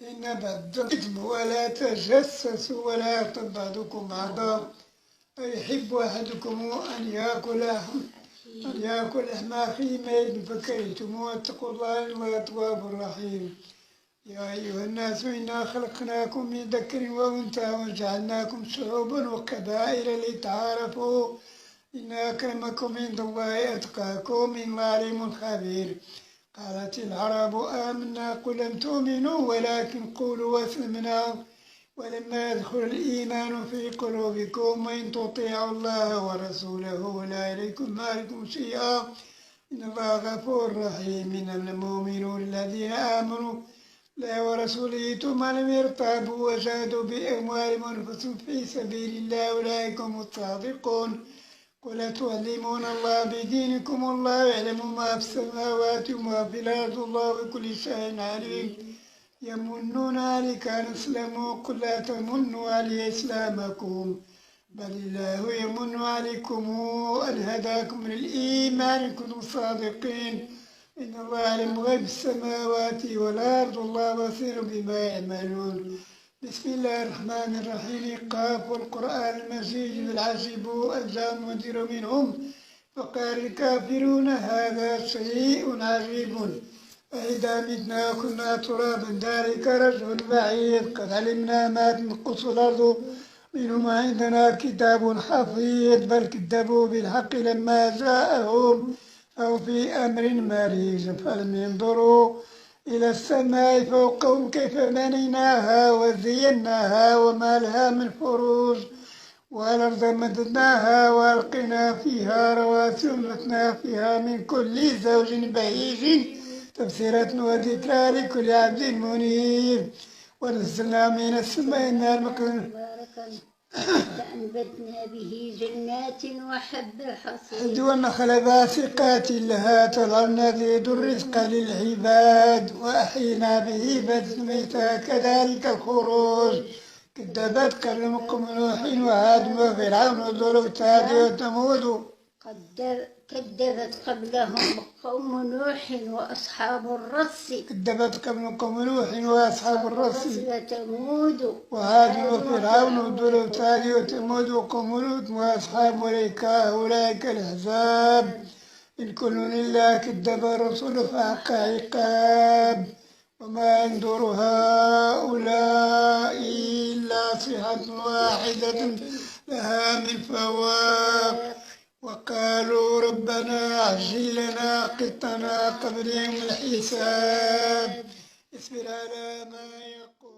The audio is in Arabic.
إن بعضكم ولا تجسسوا ولا يغتب بعضكم بعضا أيحب أحدكم أن يأكل لحم أخيه ميتا فكرهتموه واتقوا الله إن الله تواب رحيم. يا أيها الناس إنا خلقناكم من ذكر وأنثى وجعلناكم شعوبا وقبائل لتعارفوا إن أكرمكم عند الله أتقاكم إن الله عليم خبير. قالت العرب آمنا قل لم تؤمنوا ولكن قولوا أسلمنا ولما يدخل الإيمان في قلوبكم وإن تطيعوا الله ورسوله ولا عليكم ما عليكم شيئا إن الله غفور رحيم. إنما المؤمنون الذين آمنوا لا ورسوله ثم لم يرتابوا وجاهدوا بأموالهم وأنفسهم في سبيل الله أولئك هم الصادقون. قل تعلمون الله بدينكم الله يعلم ما في السماوات وما في الأرض الله بكل شيء عليم. يمنون عليك أن أسلموا قل لا تمنوا علي إسلامكم بل الله يمن عليكم أن هداكم للإيمان إن كنتم صادقين. إن الله يعلم غيب السماوات والأرض الله بصير بما يعملون. بسم الله الرحمن الرحيم. قاف والقرآن المجيد بل عجبوا أن جاء منذر منهم فقال الكافرون هذا شيء عجيب أإذا متنا كنا ترابا ذلك رجل بعيد قد علمنا ما تنقص الأرض منهم عندنا كتاب حفيظ بل كذبوا بالحق لما جاءهم أو في أمر مريج فلم ينظروا إلى السماء فوقهم كيف بنيناها وزيناها وما لها من فروج والأرض مددناها وألقينا فيها رواسي وأنبتنا فيها من كل زوج بهيج تبصرة وذكرى لكل عبد منيب. ونزلنا من السماء ماء فأنبتنا به جنات وحب الحصيد والنخل باسقات لها طلعنا زيد الرزق للعباد وأحينا به بلدة ميتا كذلك الخروج. كذبت قوم نوح وعاد وفرعون وذو الأوتاد وثمود كذبت قبلهم قوم نوح وأصحاب الرس كذبت قبلهم قوم نوح وأصحاب الرس وثمود وعاد وفرعون وذو الأوتاد وثمود وقوم لوط وأصحاب الأيكة أولئك الأحزاب إن كل إلا كذب الرسل فحق عقاب. وما ينظر هؤلاء إلا صيحة واحدة لها من فواق وقالوا ربنا عجل لنا قطنا قبل يوم الحساب. اصبر على ما يقول.